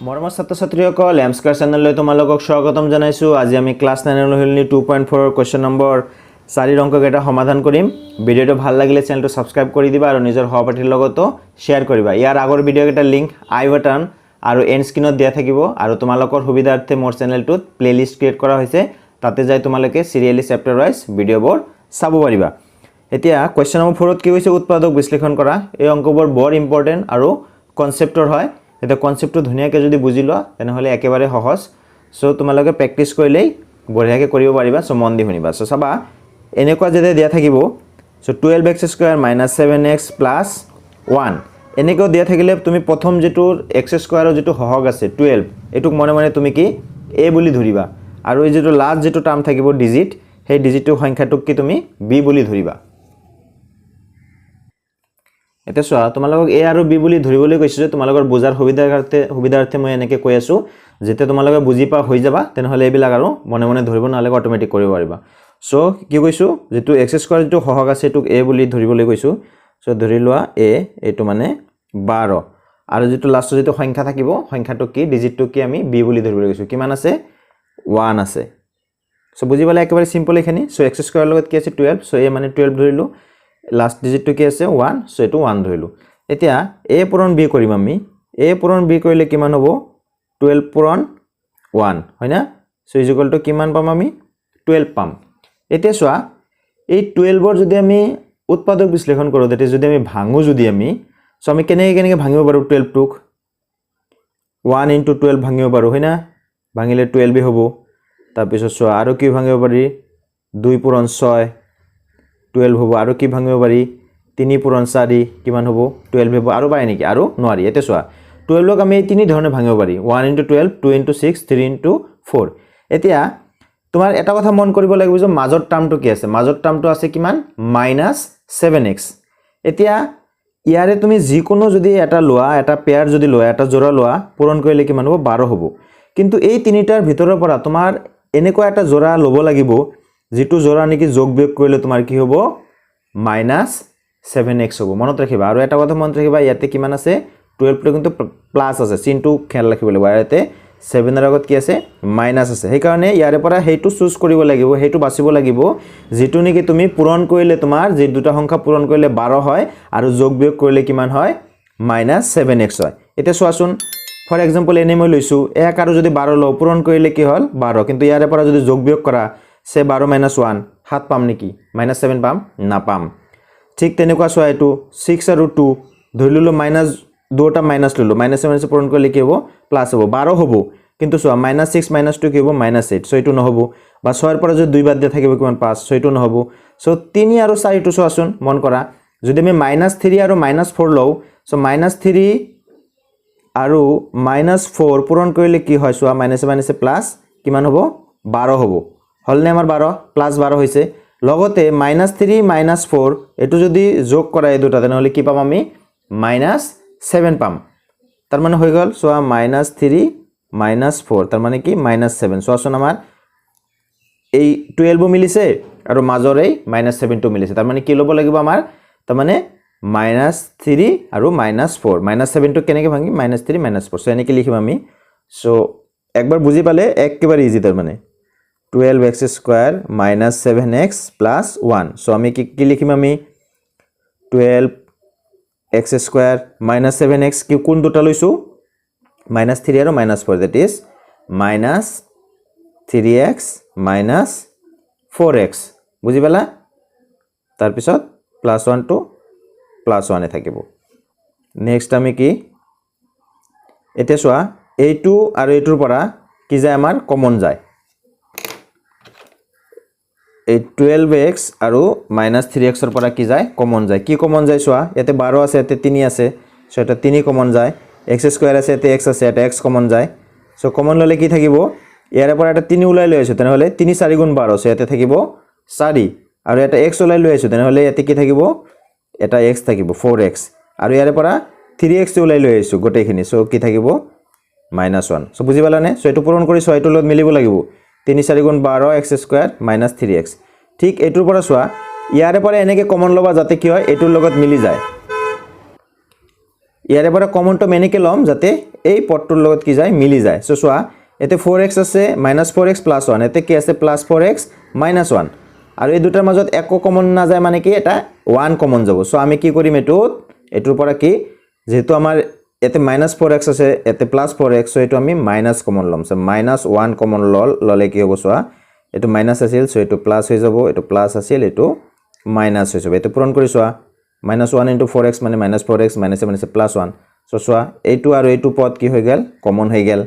মৰমৰ ছাত্ৰ-ছাত্ৰীসকল M square চেনেললৈ তোমালোকক স্বাগতম জনাইছো। আজি আমি ক্লাস 9 লহলনি 2.4 কোৱেশ্চন নম্বৰ 4 অংক কেইটা সমাধান কৰিম। ভিডিওটো ভাল লাগিলে চেনেলটো সাবস্ক্ৰাইব কৰি দিবা আৰু নিজৰ সহপাঠীৰ লগতো শেয়াৰ কৰিবা। ইয়াৰ আগৰ ভিডিও কেইটা লিংক আই বাটন আৰু এণ্ড স্ক্ৰিনত দিয়া থাকিব আৰু তোমালোকৰ সুবিধাৰ্থে মোৰ চেনেলটোত প্লেলিষ্ট ক্ৰিয়েট কৰা হৈছে। তাতে যাই তোমালোকে সিৰিয়ালি চেপ্টাৰ ওয়াইজ ভিডিওবোৰ চাব পাৰিবা। এতিয়া কোৱেশ্চন নম্বৰ 4ত কি হৈছে উৎপাদক বিশ্লেষণ কৰা। এই অংকবোৰ বৰ ইম্পৰ্টেন্ট আৰু কনসেপ্টৰ হয়। এটা কনসেপ্টটো ধুনিয়াকৈ যদি বুজি লোৱা তেনেহলে একেবাৰে সহজ। সো তোমালোকে প্ৰ্যাকটিস কৰিলেই বঢ়িয়াকৈ কৰিব পাৰিবা। সো মন দি শুনিবা। সো চাবা এনেকুৱা যেতে দিয়া থাকিব। সো 12x² - 7x + 1 এনেকৈ দিয়া থাকিলে তুমি প্ৰথম যেটো x² যেটো সহগ আছে 12 এটুক মনে মনে তুমি কি a বুলি ধৰিবা আৰু এই যেটো লাস্ট যেটো টাৰ্ম থাকিব ডিজিট সেই ডিজিটৰ সংখ্যাটোক কি তুমি b বুলি ধৰিবা। এতে সোয়া তোমালোকক a আৰু b বুলি ধৰিবলৈ কৈছো যে তোমালোকৰ বুজাৰ সুবিধাৰ্থে মই এনেকৈ কৈ আছো যেতে তোমালোকে বুজি পা হৈ যাবা তেনেহলে এইবিলাক আৰু মনে মনে ধৰিব নালাগে অটোমেটিক কৰিব পাৰিবা। সো কি কৈছো যেটো x² যেটো সহগ আছে এটুক a বুলি ধৰিবলৈ কৈছো। সো ধৰি লোৱা a এটো মানে 12 আৰু যেটো লাস্টৰ যেটো সংখ্যা থাকিব সংখ্যাটো কি ডিজিটটো কি আমি b বুলি ধৰিবলৈ কৈছো। কিমান আছে 1 আছে। সো বুজি পালে একেবাৰে সিম্পল এখানি। সো x² লগত কি আছে 12 সো a মানে 12 ধৰিলো লাস্ট ডিজিটটো কি আছে 1 সো এটো 1 ধৰিলো। এতিয়া a পূৰণ b কৰিম আমি। a পূৰণ b কৰিলে কিমান হ'ব 12 পূৰণ 1 হয়না। সো ইকুয়াল টু কিমান পাম আমি 12 পাম। এতিয়া সোয়া এই 12 ৰ যদি আমি উৎপাদক বিশ্লেষণ কৰো দতে যদি আমি ভাঙো যদি আমি সো আমি কেনেকৈ ভাঙিব পাৰো 12 টুক 1 * 12 ভাঙিব পাৰো হয়না। ভাঙিলে 12 হ'ব। তাৰ পিছত সোয়া আৰু কি ভাঙিব পাৰি 2 পূৰণ 6 12 হ'ব। আৰু কি ভাঙিব পাৰি 3 পূৰণ 4 কিমান হ'ব 12 হ'ব। আৰু পায় নেকি আৰু নোৱাৰি। এতে সোয়া 12ক আমি এই তিনি ধৰণে ভাঙিব পাৰি 1 * 12 2 * 6 3 * 4। এতিয়া তোমাৰ এটা কথা মন কৰিব লাগিব যে মাজৰ টাৰ্মটো কি আছে। মাজৰ টাৰ্মটো আছে কিমান -7x। এতিয়া ইয়াৰে তুমি যিকোনো যদি এটা লোৱা এটা পেয়াৰ যদি লোৱা এটা জোড়া লোৱা পূৰণ কৰিলে কিমান হ'ব 12 হ'ব। কিন্তু এই তিনিটাৰ ভিতৰৰ পৰা তোমাৰ এনেকুৱা এটা জোড়া ল'ব লাগিব যেটো জোড়া নেকি যোগ বিয়োগ কৰিলে তোমাৰ কি হ'ব -7x হ'ব। মনত ৰাখিবা। আৰু এটা কথা মনত ৰাখিবা ইয়াতে কিমান আছে 12 টো কিন্তু প্লাস আছে চিনটো খেয়াল ৰাখিব লাগিব। ইয়াতে 7 ৰ আগত কি আছে মাইনাস আছে। সেই কাৰণে ইয়াৰে পৰা হেইটো চুজ কৰিব লাগিব হেইটো বাছিব লাগিব যেটো নেকি তুমি পূৰণ কৰিলে তোমাৰ যে দুটা সংখ্যা পূৰণ কৰিলে 12 হয় আৰু যোগ বিয়োগ কৰিলে কিমান হয় -7x হয়। এতিয়া চোৱাচোন ফৰ এক্সাম্পল এনে মই লৈছো 1 আৰু যদি 12 লও পূৰণ কৰিলে কি হল 12 কিন্তু ইয়াৰে পৰা যদি যোগ বিয়োগ কৰা সে 12 - 1 7 পাম নেকি -7 পাম না পাম। ঠিক তেনেকুৱা সোয়া এটো 6 আৰু 2 ধৰি ললো মাইনাস দুটা মাইনাস ললো -7 পূৰণ কৰিলে কি হ'ব প্লাস হ'ব 12 হ'ব। কিন্তু সোয়া -6 - 2 কি হ'ব -8 সো এটো নহব। বা 6 ৰ পৰা যদি 2 বাদ দিয়া থাকিব কিমান 5 সো এটো নহব। সো 3 আৰু 4 টো চোৱাচোন মন কৰা যদি আমি -3 আৰু -4 লও সো -3 আৰু -4 পূৰণ কৰিলে কি হয় সোয়া -7 প্লাস কিমান হ'ব 12 হ'ব। হলনে আমাৰ 12 প্লাস 12 হৈছে। লগতে -3 - 4 এটো যদি যোগ কৰা এই দুটা তেনেহলে কি পাম আমি -7 পাম। তাৰ মানে হৈ গল সোয়া -3 - 4 তাৰ মানে কি -7। সোয়াচোন আমাৰ এই 12 মিলিছে আৰু মাজৰ এই -7 টো মিলিছে। তাৰ মানে কি ল'ব লাগিব আমাৰ তাৰ মানে -3 আৰু -4 -7 টো কেনেকৈ ভাঙি -3 - 4 সো এনেকৈ লিখিম আমি। সো একবাৰ বুজি পালে একেবাৰে ইজি। তাৰ মানে 12x² - 7x + 1 সো আমি কি লিখিম আমি 12x² - 7x কি কোন দুটা লৈছো -3 আৰু -4 that is -3x - 4x বুজি পালা। তাৰ পিছত +1 টো +1 এ থাকিব। নেক্সট আমি কি এতিয়া সোয়া এইটো আৰু এইটোৰ পৰা কি যায় আমাৰ কমন যায় এই 12x আৰু -3x ৰ পৰা কি যায় কমন যায়। কি কমন যায় সোয়া ইয়াতে 12 আছে ইয়াতে 3 আছে সো এটা 3 কমন যায়। x² আছে ইয়াতে x আছে এটা x কমন যায়। সো কমন ললে কি থাকিব ইয়াৰে পৰা এটা 3 ওলাই লৈ আছো তেনেহলে 3 * 4 * 12 সো ইয়াতে থাকিব 4 আৰু এটা x ওলাই লৈ আছো তেনেহলে ইয়াতে কি থাকিব এটা x থাকিব 4x আৰু ইয়াৰে পৰা 3x ওলাই লৈ আছো গোটেইখিনি সো কি থাকিব -1 সো বুজি পালানে। সো এটো পূৰণ কৰি 6 টো লগত মিলিব লাগিব 3 * 4 * 12 x² - 3x। ঠিক এটোৰ পৰা সোয়া ইয়াৰে পৰা এনেকৈ কমন লবা যাতে কি হয় এটোৰ লগত মিলি যায় ইয়াৰে পৰা কমনটো মেনিকে ল'ম যাতে এই পদটোৰ লগত কি যায় মিলি যায় সো চোৱা এতে 4x আছে -4x + 1 এতে কি আছে +4x - 1 আৰু এই দুটাৰ মাজত একো কমন না যায় মানে কি এটা 1 কমন যাব সো আমি কি কৰিম এটোৰ পৰা কি যেহেতু আমাৰ এতে -4x আছে এতে +4x সো এটো আমি মাইনাস কমন ল'ম সো -1 কমন ললে কি হ'ব চোৱা এটো মাইনাস আছিল সো এটো প্লাস হৈ যাব এটো প্লাস আছিল এটো মাইনাস হৈ যাব এটো পূৰণ কৰি চোৱা -1 * 4x মানে -4x -1 সো চোৱা এইটো আৰু এইটো পদ কি হৈ গেল কমন হৈ গেল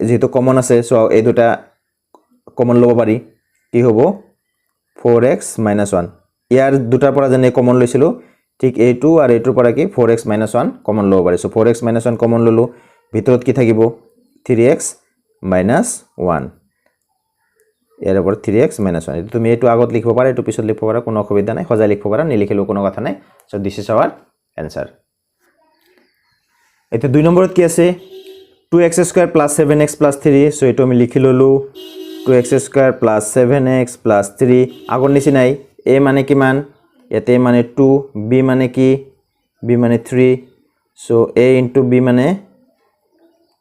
যেহেতু কমন আছে সো এই দুটা কমন ল'ব পাৰি কি হ'ব 4x - 1 ইয়াৰ দুটাৰ পৰা যেনে কমন লৈছিলো ঠিক এইটো আৰু এইটোৰ পৰা কি 4x - 1 কমন ল'ব পাৰি সো 4x - 1 কমন ললো ভিতৰত কি থাকিব 3x - 1 ইয়াৰ ওপৰত 3x - 1 এটো তুমি এটো আগত লিখিব পাৰা এটো পিছত লিখিব পাৰা কোনো অসুবিধা নাই সজাই লিখিব পাৰা নিলিখিলেও কোনো কথা নাই so this is our answer এতে 2 নম্বৰত কি আছে 2x² + 7x + 3 সো এটো আমি লিখি ললো 2x² + 7x + 3 আগৰ নিচিনাই a মানে কিমান এতে মানে 2 b মানে কি b মানে 3 সো a * b মানে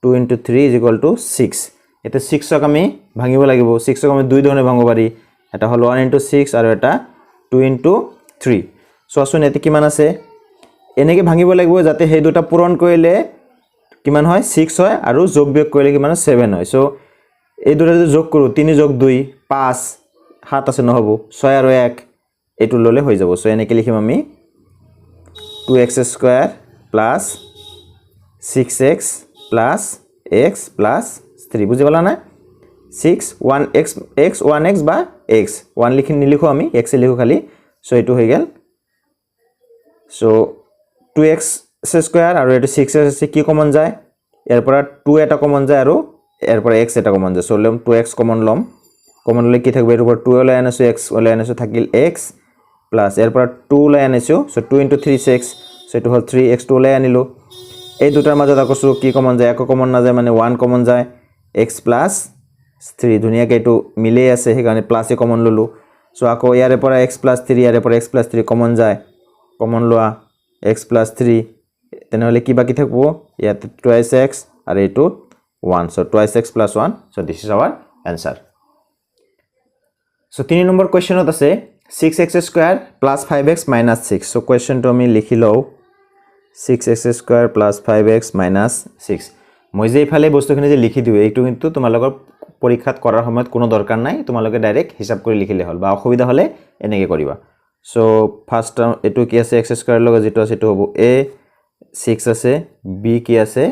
2 * 3 = 6 এতে 6 ক আমি ভাঙিব লাগিব 6 ক আমি দুই ধৰণে ভাঙিব পাৰি এটা হল 1 * 6 আৰু এটা 2 * 3 সো আসুন এতে কিমান আছে এনেকে ভাঙিব লাগিব যাতে সেই দুটা পূৰণ কৰিলে কিমান হয় 6 হয় আৰু যোগ বিয়োগ কৰিলে কিমান 7 হয় সো এই দুটা যদি যোগ কৰো 3 + 2 5 7 আছে নহব 6 আৰু 1 এটো ললে হৈ যাব সো এনেকে লিখিম আমি 2x² + 6x + x + 3 বুঝি পালা না 6 1x x 1x বা x 1 লিখি নিলিখো আমি x এ লিখো খালি সো এটো হৈ গেল সো 2x² আৰু এটো 6x আছে কি কমন যায় ইয়াৰ পৰা 2 এটা কমন যায় আৰু ইয়াৰ পৰা x এটা কমন যায় সো লম 2x কমন লম কমন ললে কি থাকবে এর উপর 2 লৈ আনিছো x লৈ আনিছো থাকিল x প্লাস এর পৰা 2 লৈ আনিছো সো 2 * 3 6 সো এটো হল 3x 2 লৈ আনিলো এই দুটাৰ মাজত আকছো কি কমন যায় একো কমন না যায় মানে 1 কমন যায় x + 3 দুনিয়াকে এটো মিলে আছে হে কারণে প্লাস এ কমন ললো সো আকো ইয়াৰে পৰা x + 3 ইয়াৰে পৰা x + 3 কমন যায় কমন লোৱা x + 3 তেনেহলে কি বাকি থাকবো ইয়াতে 2x আৰু এটো 1 so 2x + 1 so this is our answer so 3 number কোৱেশ্চনত আছে 6x² + 5x - 6 সো কোৱেশ্চনটো আমি লিখি লও 6x² + 5x - 6 মই যে ইফালে বস্তুখিনি যে লিখি দিও এইটো কিন্তু তোমালোকৰ পৰীক্ষাত কৰাৰ সময়ত কোনো দৰকাৰ নাই তোমালোকে ডাইৰেক্ট হিসাব কৰি লিখিলে হল বা অসুবিধা হলে এনেকে কৰিবা সো ফার্স্ট এটো কি আছে x² লগত যেটো আছে এটো হ'ব a 6 আছে b কি আছে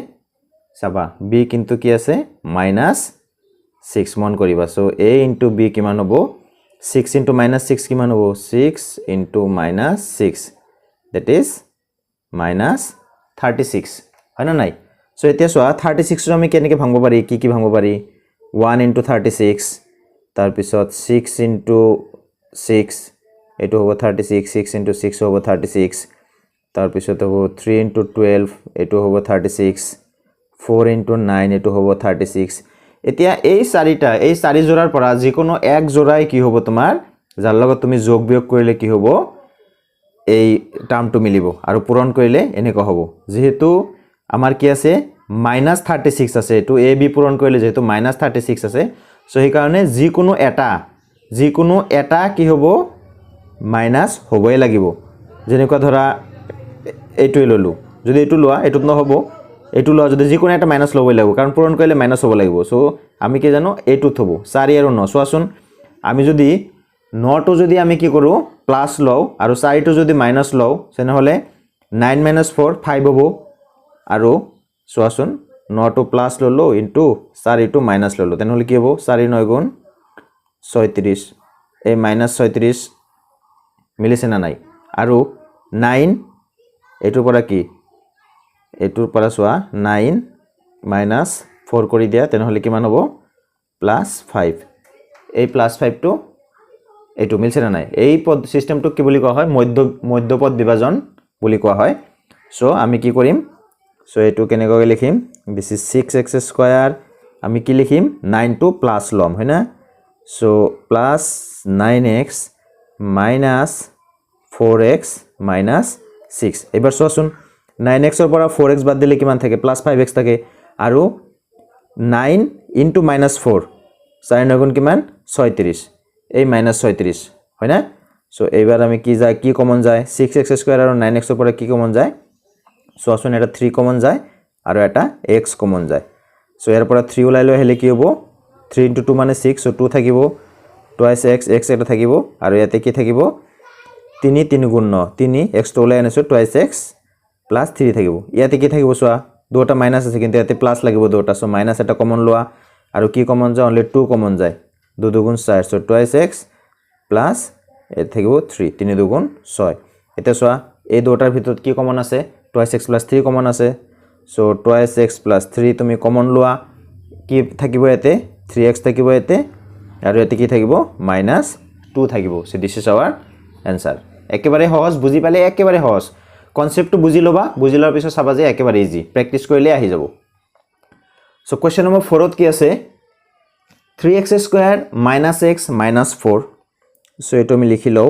চাবা b কিন্তু কি আছে -6 মন কৰিবা সো a * b কিমান হ'ব 6 * -6 কিমান হ'ব 6 * -6 that is -36 হয় না নাই সো এতিয়া সোয়া 36 ৰ আমি কেনেকে ভাঙব পাৰি কি ভাঙব পাৰি 1 * 36 তাৰ পিছত 6 * 6 এটো হ'ব 36 6 * 6 হ'ব 36 তাৰ পিছত হ'ব 3 * 12 এটো হ'ব 36 4 * 9 এটো হ'ব 36 এতিয়া এই চাৰি জোৰাৰ পৰা যিকোনো এক জোৰাই কি হ'ব তোমাৰ যাৰ লগত তুমি যোগ বিয়োগ কৰিলে কি হ'ব এই টাৰ্মটো মিলিব আৰু পূৰণ কৰিলে এনেকৈ হ'ব যেহেতু আমাৰ কি আছে -36 আছে এটো a b পূৰণ কৰিলে যেহেতু -36 আছে সো এই কাৰণে যিকোনো এটা কি হ'ব মাইনাস হ'বই লাগিব যেনেকুৱা ধৰা এইটোই ললো যদি এইটো লোৱা এটোত নহব এইটো লোৱা যদি যিকোনো এটা মাইনাস ল'বই লাগিব কাৰণ পূৰণ কৰিলে মাইনাস হ'ব লাগিব সো আমি কি জানো এইটোত হ'ব 4 আৰু 9 চোৱাচোন আমি যদি 9 টো যদি আমি কি কৰো প্লাস লও আৰু 4 টো যদি মাইনাস লও তেনেহলে 9 - 4 5 হ'ব আৰু চোৱাচোন 9 টো প্লাস ললো ইনটু 4 টো মাইনাস ললো তেনেহলে কি হ'ব 4 * 9 = 36 এই -36 মিলিছে না নাই আৰু 9 এটোৰ পৰা কি এটোৰ পৰা সোয়া 9 - 4 কৰি দিয়া তেনেহলে কিমান হ'ব +5 এই +5 টো এটো মিলছে না নাই এই পদ সিস্টেমটো কি বুলি কোৱা হয় মধ্যপদ বিভাজন বুলি কোৱা হয় সো আমি কি কৰিম সো এটো কেনেকৈ লিখিম দিস ইজ 6x² আমি কি লিখিম 9 টো প্লাস লম হয় না সো +9x - 4x - 6 এবাৰ চোৱাচোন 9x ৰ পৰা 4x বাদ দিলে কিমান থাকে প্লাস 5x থাকে আৰু 9 into -4 4 9 গুণ কিমান 36 এই -36 হয় না সো এইবাৰ আমি কি যায় কি কমন যায় 6x² আৰু 9x ৰ পৰা কি কমন যায় সো আসুন এটা 3 কমন যায় আৰু এটা x কমন যায় সো ইয়াৰ পৰা 3 ওলাই লৈ হলে কি হ'ব 3 into 2 মানে 6 সো 2 থাকিব twice x x এটা থাকিব আৰু ইয়াতে কি থাকিব 3 3 গুণ 9 3 x তো ওলাই আনিছো twice x plus 3 থাকিব ইয়াতে কি থাকিব সোয়া দুটা মাইনাস আছে কিন্তু ইয়াতে প্লাস লাগিব দুটা সো মাইনাস এটা কমন লোৱা আৰু কি কমন যায় অনলি 2 কমন যায় 2 2 গুণ 4 সো twice x plus এ থাকিব 3 3 2 গুণ 6 এটা সোয়া এই দুটাৰ ভিতৰত কি কমন আছে twice x plus 3 কমন আছে সো twice x plus 3 তুমি কমন লোৱা কি থাকিব ইয়াতে 3x থাকিব ইয়াতে আৰু ইয়াতে কি থাকিব -2 থাকিব so this is our answer একেবাৰে সহজ বুজি পালে একেবাৰে সহজ কনসেপ্টটো বুজি লবা বুজি লোৱাৰ পিছত চাবা যে একেবাৰে ইজি প্ৰ্যাকটিস কৰিলে আহি যাব সো কোৱেশ্চন নম্বৰ 4 ত কি আছে 3x² - x - 4 সো এটো আমি লিখি লও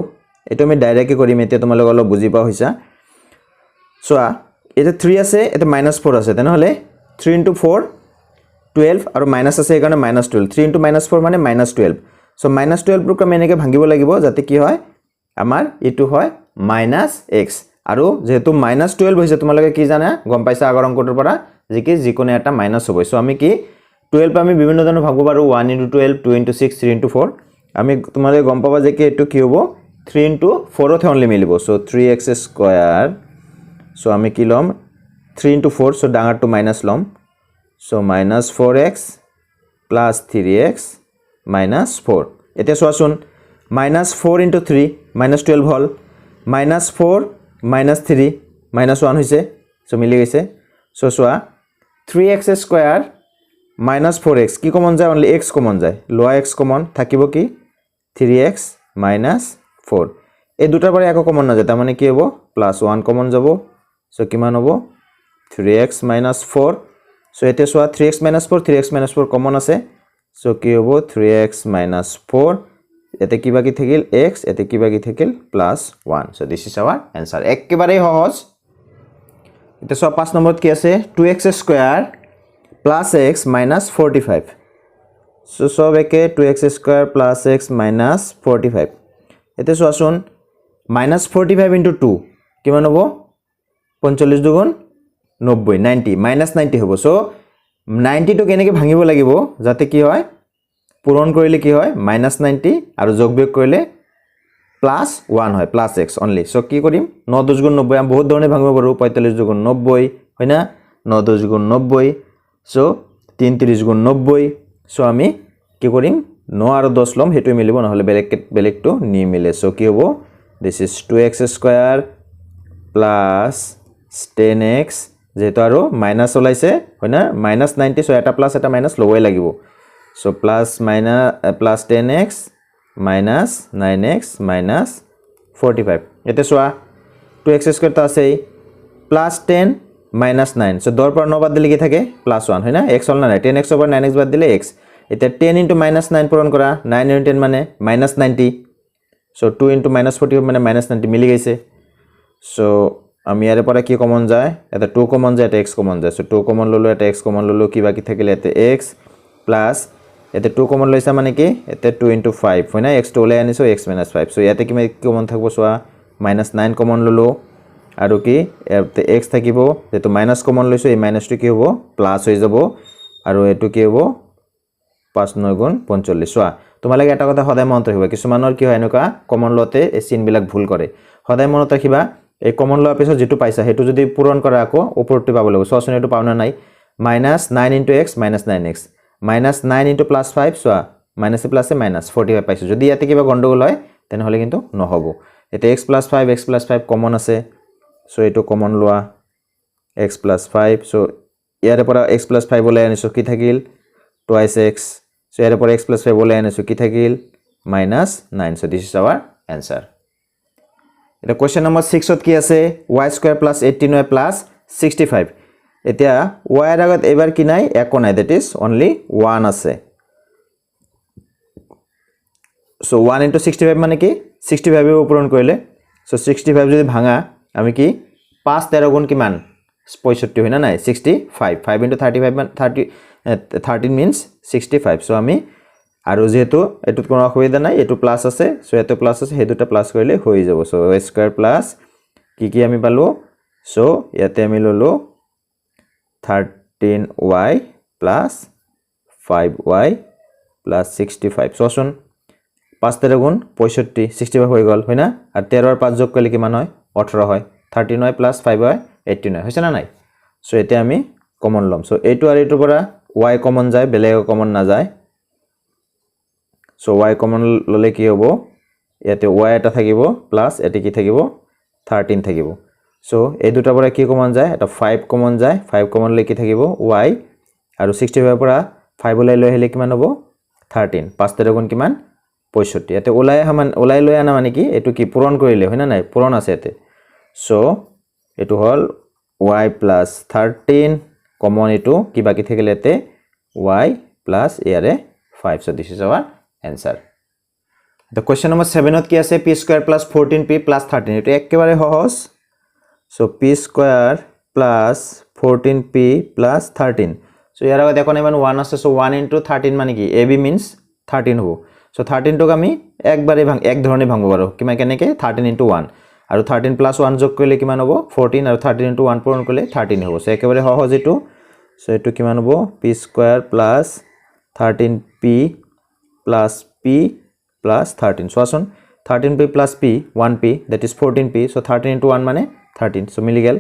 এটো আমি ডাইৰেক্টলি কৰিম এতিয়া তোমালোক অলপ বুজি পা হৈছা সো এটা 3 আছে এটা -4 আছে তেনেহলে 3 into 4 12 আৰু মাইনাস আছে একাৰণে -12 3 into -4 মানে -12 সো -12 ৰুক আমি এনেকৈ ভাঙিব লাগিব যাতে কি হয় আমাৰ এটো হয় -x আৰু যেহেতু -12 হৈছে তোমালোকে কি জানা গম পাইছা আগৰ অংকটোৰ পৰা যে কি যিকোনো এটা মাইনাস হ'ব সো আমি কি 12 আমি বিভিন্ন ধৰণে ভাগব পাৰো 1 into 12 2 into 6 3 into 4 আমি তোমালোকে গম পাবা যে কি এটো কি হ'ব 3 into 4 তে অনলি মিলিব সো 3x² সো আমি কি লম 3 into 4 সো ডাঙৰটো মাইনাস লম সো -4x plus 3x -4 এতিয়া চোৱাচোন -4 into 3 -12 হল -4 -3 -1 হৈছে সো মিলি গৈছে সো চোৱা 3x² -4x কি কমন যায় অনলি x কমন যায় লোৱা x কমন থাকিব কি 3x - 4 এই দুটাৰ পৰা একো কমন না যায় তাৰ মানে কি হ'ব +1 কমন যাব সো কিমান হ'ব 3x - 4 সো এতে সোয়া 3x - 4 3x - 4 কমন আছে সো কি হ'ব 3x - 4 এতে কি বাকি থাকিল x এতে কি বাকি থাকিল +1 so this is our answer একেবারে সহজ এটা সব 5 নম্বৰত কি আছে 2x² + x - 45 সো সব একে 2x² + x - 45 এতে সোয়াচোন -45 into 2 কিমান হ'ব 45 দুগুণ 90 90 -90 হ'ব সো 90 টো কেনেকৈ ভাঙিব লাগিব যাতে কি হয় পূৰণ কৰিলে কি হয় -90 আৰু যোগ বিয়োগ কৰিলে +1 হয় +x অনলি সো কি কৰিম 9 10 গুণ 90 আমি বহুত ধৰণে ভাঙিব পাৰো 45 দুগুণ 90 হয় না 9 10 গুণ 90 সো 3 30 গুণ 90 সো আমি কি কৰিম 9 আৰু 10 লম হেতু মিলিব নহলে বেলেগটো নি মিলে সো কি হ'ব this is 2x² plus 10x যেহেতু আৰু মাইনাস ওলাইছে হয় না -90 সো এটা প্লাস এটা মাইনাস লবই লাগিব so plus 10x minus 9x minus 45 এতে সোয়া 2x² তো আছে প্লাস 10 minus 9 সো 10 পৰা 9 বাদ দিলে কি থাকে +1 হয় না x হল না 10x over 9x বাদ দিলে x এটা 10 into -9 পূৰণ কৰা 9 into 10 মানে -90 সো 2 into -45 মানে -90 মিলি গৈছে সো আমি ইয়াৰ পৰা কি কমন যায় এটা 2 কমন যায় এটা x কমন যায় সো 2 কমন ললো এটা x কমন ললো কি বাকি থাকিলে এতে x প্লাস এতে 2 কমন লৈছা মানে কি এতে 2 into 5 হয় না x তো ওলাই আনিছো x - 5 সো ইয়াতে কি কমন থাকব সোয়া -9 কমন ললো আৰু কি এতে x থাকিব যেটো মাইনাস কমন লৈছো এই মাইনাসটো কি হ'ব প্লাস হৈ যাব আৰু এটো কি হ'ব 5 9 গুণ 45 সোয়া তোমালোকে এটা কথা সদায় মনত ৰাখিবা কিছুমানৰ কি হয় এনেকা কমন লতে এই চিন বিলাক ভুল কৰে সদায় মনত ৰাখিবা এই কমন লোৱাৰ পিছত যেটো পাইছা হেতু যদি পূৰণ কৰা আকৌ ওপৰটো পাব লাগিব সোৱাচোন এটো পাওনা নাই -9 into x - 9x -9 into +5 সোয়া মাইনাস প্লাস এ -45 পাইছো যদি ইয়াতে কিবা গন্ডগোল হয় তেনে হলে কিন্তু নহব এতে x + 5 x + 5 কমন আছে সো এটো কমন লোৱা x + 5 সো ইয়াৰে পৰা x + 5 ওলাই আনিছো কি থাকিল twice x সো ইয়াৰে পৰা x + 5 ওলাই আনিছো কি থাকিল -9 so this is our answer এটা কোৱেশ্চন নম্বৰ 6 ত কি আছে y² + 18y + 65 এতিয়া y এর আগত এবাৰ কি নাই একো নাই দ্যাট ইজ অনলি 1 আছে সো 1 into 65 মানে কি 65 এ পূৰণ কৰিলে সো 65 যদি ভাঙা আমি কি 5 13 গুণ কিমান 65 হয় না নাই 65 5 into 35 মানে 13 means 65 সো আমি আৰু যেহেতু এটুত কোনো অসুবিধা নাই এটু প্লাস আছে সো এটো প্লাস আছে হে দুটা প্লাস কৰিলে হৈ যাব সো y স্কয়ার প্লাস কি আমি পালো সো ইয়াতে আমি ললো 13y plus 5y plus 65 so শুন 5 13 গুণ 65 65 হৈ গল হয় না আর 13 আর 5 যোগ কৰিলে কিমান হয় 18 হয় 13y plus 5y 18 হৈছে না নাই সো এতে আমি কমন লম সো এটু আর এটু পৰা y কমন যায় বেলেগ কমন না যায় সো y কমন ললে কি হ'ব ইয়াতে y এটা থাকিব প্লাস এতে কি থাকিব 13 থাকিব সো এই দুটা পৰা কি কমন যায় এটা 5 কমন যায় 5 কমন ললে কি থাকিব y আৰু 65 পৰা 5 ওলাই লৈ আহিলে কিমান হ'ব 13 5 13 গুণ কিমান 65 এতে ওলাই লৈ আনা মানে কি এটু কি পূৰণ কৰিলে হয় না নাই পূৰণ আছে এতে সো এটু হল y plus 13 কমন এটু কি বাকি থাকিলে এতে y plus ইয়ারে 5 so this is our answer the question number 7 ত কি আছে p square plus 14p plus 13 এটু একেবারে সহজ so p square plus 14p plus 13 so ইয়াৰ আগত এখন ইমান 1 আছে so 1 into 13 মানে কি ab means 13 হ'ব so 13 টক আমি একবারে এক ধৰণে ভাঙব পাৰো কিমান কেনেকে 13 into 1 আৰু 13 plus 1 যোগ কৰিলে কিমান হ'ব 14 আৰু 13 into 1 পূৰণ কৰিলে 13 হ'ব so একেবাৰে সহজ এটু so এটু কিমান হ'ব p square plus 13p plus p plus 13 so আসুন 13p plus p 1p that is 14p so 13 into 1 মানে 13 so মিলি গেল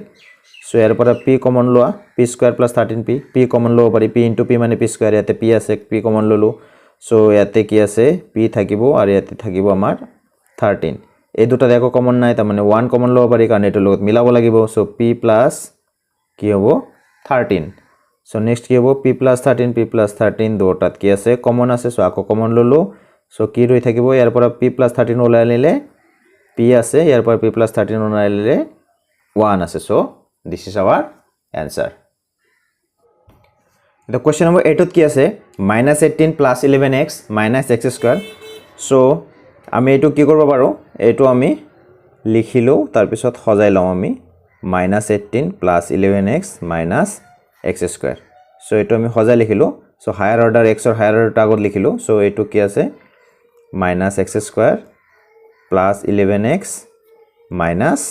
so ইয়াৰ পৰা p কমন লোৱা p square plus 13p p common লব পাৰি p into p মানে p square ইয়াতে p আছে p কমন ললো so ইয়াতে কি আছে p থাকিব আৰু ইয়াতে থাকিব আমাৰ 13 এই দুটা দেখো কমন নাই তাৰ মানে 1 কমন লব পাৰি কাৰণ এটো লগত মিলাব লাগিব so p plus কি হ'ব 13 so next কি হ'ব p plus 13 দুটাত কি আছে কমন আছে so আকৌ কমন ললো so কি ৰৈ থাকিব ইয়াৰ পৰা p plus 13 ওলাই আনিলে p আছে ইয়াৰ পৰা p plus 13 ওলাই আনিলে 1 আছে so this is our answer the question number 8 ত কি আছে -18 plus 11x minus x square so আমি এটো কি কৰিব পাৰো এটো আমি লিখিলো তাৰ পিছত সজাই লম আমি -18 plus 11x minus x square so এটো আমি সজাই লিখিলো so higher order x or higher order আগত লিখিলো so এটো কি আছে minus x square plus 11x minus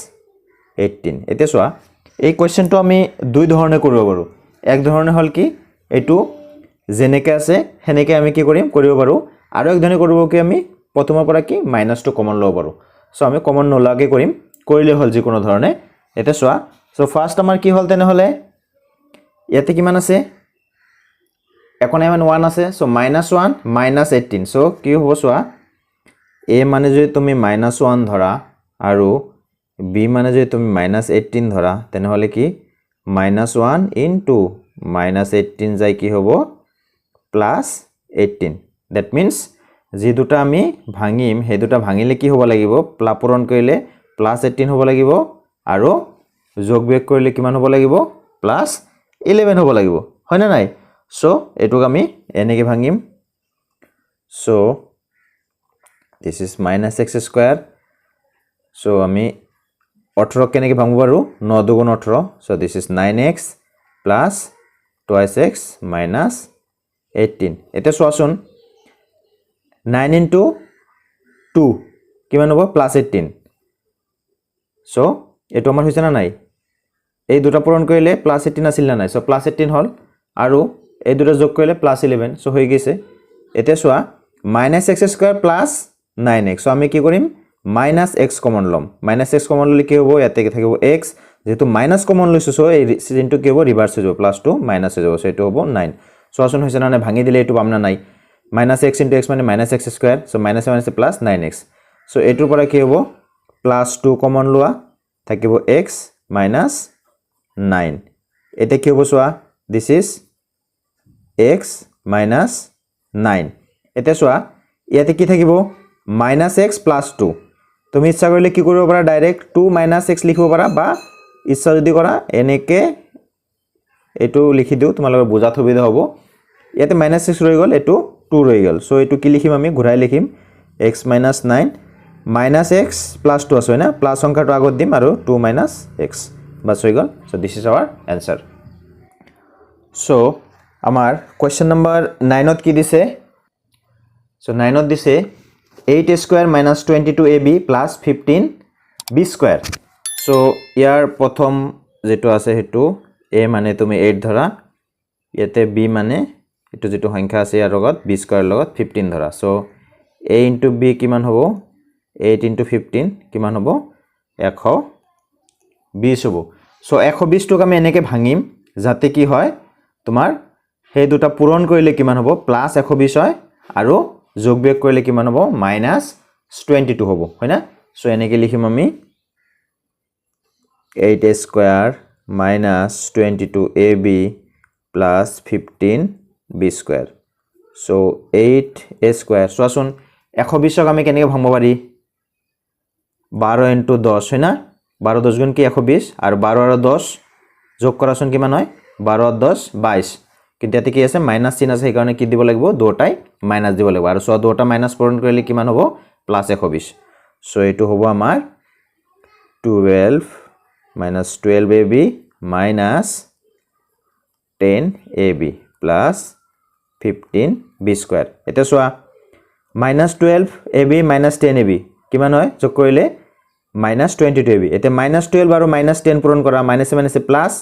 18 এতে সোয়া এই কোশ্চেনটো আমি দুই ধৰণে কৰিব পাৰো এক ধৰণে হল কি এটো জেনেকে আছে হেনেকে আমি কি কৰিম কৰিব পাৰো আৰু এক ধৰণে কৰিব কি আমি প্ৰথমৰ পৰা কি মাইনাস টু কমন লব পাৰো সো আমি কমন নলাগে কৰিম কৰিলে হল যি কোনো ধৰণে এতে সোয়া সো ফাৰ্স্ট আমাৰ কি হল তেনে হলে ইয়াতে কিমান আছে এখন এমন 1 আছে সো -1 -18 সো কি হ'ব সোয়া a মানে যদি তুমি -1 ধৰা আৰু b মানে যদি তুমি -18 ধৰা তেনে হলে কি -1 into -18 যাই কি হ'ব +18 that means যি দুটা আমি ভাঙিম হে দুটা ভাঙিলে কি হ'ব লাগিব প্লাপূৰণ কৰিলে +18 হ'ব লাগিব আৰু যোগ বিয়োগ কৰিলে কিমান হ'ব লাগিব +11 হ'ব লাগিব হয় না নাই সো এটুক আমি এনেকে ভাঙিম so this is -x square so আমি 18 কেনেকে ভাঙব পাৰো 9 2 18 so this is 9x plus 2x minus 18 এতে সোয়াছুন 9 into 2 কিমান হ'ব +18 so এটো আমাৰ হৈছে না নাই এই দুটা পূৰণ কৰিলে +18 আছিল না নাই so +18 হল আৰু এই দুটা যোগ কৰিলে +11 so হৈ গৈছে এতে সোয়া -x square plus 9x so আমি কি কৰিম -x কমন লম -x কমন ললে কি হ'ব ইয়াতে কি থাকিব x যেহেতু মাইনাস কমন লৈছো so এই চিনটো কি হ'ব ৰিভাৰ্স হৈ যাব +2 মাইনাস হৈ যাব so এটো হ'ব 9 so আসুন হৈছে না নাই ভাঙি দিলে এটো পাম না নাই -x into x মানে -x square so -1 plus 9x so এটোৰ পৰা কি হ'ব +2 কমন লোৱা থাকিব x minus 9 এটা কি হ'ব সোয়া this is x minus 9 এটা সোয়া ইয়াতে কি থাকিব -x plus 2 তুমি ইচ্ছা কৰিলে কি কৰিব পাৰা ডাইৰেক্ট 2 - x লিখিব পাৰা বা ইচ্ছা যদি কৰা এনেকে এটো লিখি দিও তোমালোকৰ বুজাত সুবিধা হ'ব ইয়াতে -x ৰৈ গল এটো 2 ৰৈ গল সো এটো কি লিখিম আমি ঘুৰাই লিখিম x - 9 -x plus 2 আছে না প্লাস সংখ্যাটো আগত দিম আৰু 2 - x বাস হৈ গ'ল so this is our answer so আমাৰ কোৱেশ্চন নম্বৰ 9 ত কি দিছে সো 9 ত দিছে 8a square minus 22ab plus 15b square so ইয়াৰ প্ৰথম যেটো আছে হেতু a মানে তুমি 8 ধৰা ইয়াতে b মানে এটো যেটো সংখ্যা আছে ইয়াৰ লগত b square লগত 15 ধৰা সো a into b কিমান হ'ব 8 into 15 কিমান হ'ব 120 হ'ব সো 120 টক আমি এনেকে ভাঙিম যাতে কি হয় তোমাৰ হে দুটা পূৰণ কৰিলে কিমান হ'ব প্লাস 120 হয় আৰু যোগ বিয়োগ কৰিলে কিমান হ'ব মাইনাস 22 হ'ব হয়না সো এনেকে লিখিম আমি 8a square minus 22ab plus 15b square so 8a square so আসুন 120 ক আমি কেনেকৈ ভাঙব পাৰি 12 into 10 হয়না 12 10 গুণ কি 120 আৰু 12 আৰু 10 যোগ কৰাচোন কিমান হয় 12 10 22 কিন্তু ইয়াতে কি আছে মাইনাস চিন আছে সেইকাৰণে কি দিব লাগিব দুটাই মাইনাস দিব লাগিব আৰু সো দুটা মাইনাস পূৰণ কৰিলে কিমান হ'ব প্লাস 120 সো এটো হ'ব আমাৰ 12 minus 12ab minus 10ab plus 15b square এটা সোয়া minus 12ab minus 10ab কিমান হয় যোগ কৰিলে minus 22ab এতে minus 12 আৰু minus 10 পূৰণ কৰা minus minus plus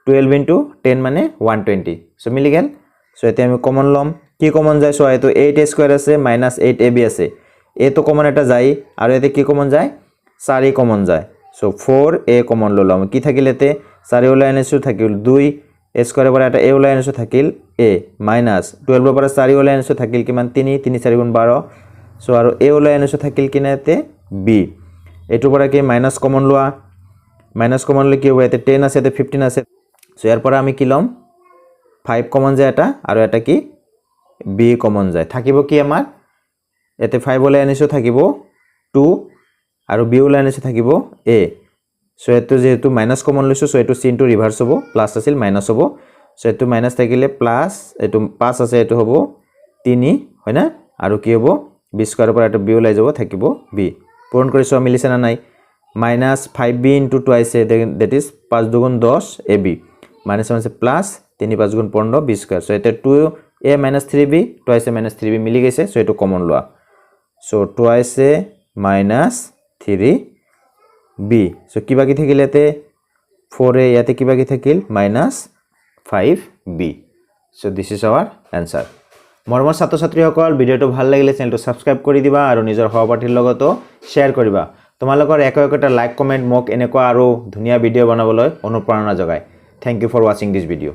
12 into 10 মানে 120 সো মিলি গেল সো এতে আমি কমন লম কি কমন যায় সো এটো 8a square আছে minus 8ab আছে এ তো কমন এটা যায় আৰু এতে কি কমন যায় 4 কমন যায় সো 4a কমন ললাম কি থাকিলেতে 4 ওলাই আনিছো থাকিল 2 a স্কয়ার পৰা এটা a ওলাই আনিছো থাকিল a মাইনাস 12 পৰা 4 ওলাই আনিছো থাকিল কিমান 3 3 4 গুণ 12 সো আৰু a ওলাই আনিছো থাকিল কিনাতে b এটো পৰা কি মাইনাস কমন লোৱা মাইনাস কমন লৈ কি হ'ব এতে 10 আছে এতে 15 আছে সো ইয়াৰ পৰা আমি কি লম 5 কমন যায় এটা আৰু এটা কি b কমন যায় থাকিব কি আমাৰ এতে 5 ওলাই আনিছো থাকিব 2 আৰু b ওলাই আনিছে থাকিব a সো এটো যেহেতু মাইনাস কমন লৈছো সো এটো চিন টু ৰিভাৰ্স হ'ব প্লাস আছিল মাইনাস হ'ব সো এটো মাইনাস থাকিলে প্লাস এটো 5 আছে এটো হ'ব 3 হয়না আৰু কি হ'ব b স্কয়াৰ পৰা এটো b ওলাই যাব থাকিব b পূৰণ কৰিছো মিলিছে না নাই মাইনাস 5b into 2 আছে that is 5 দুগুণ 10 ab মাইনাস আছে প্লাস 3 5 গুণ 15 b স্কয়ার সো এটা 2a minus 3b twice a minus 3b মিলি গৈছে সো এটো কমন লোৱা so twice a minus 3b so কি বাকি থাকিলেতে 4a ইয়াতে কি বাকি থাকিল minus 5b so this is our answer মৰমৰ ছাত্ৰ ছাত্ৰীসকল ভিডিওটো ভাল লাগিলে চেনেলটো সাবস্ক্ৰাইব কৰি দিবা আৰু নিজৰ সহপাঠীৰ লগতো শেয়াৰ কৰিবা তোমালোকৰ একটা লাইক কমেন্ট মোক এনেকুৱা আৰু ধুনিয়া ভিডিও বনাবলৈ অনুপ্ৰেৰণা জগায় thank you for watching this video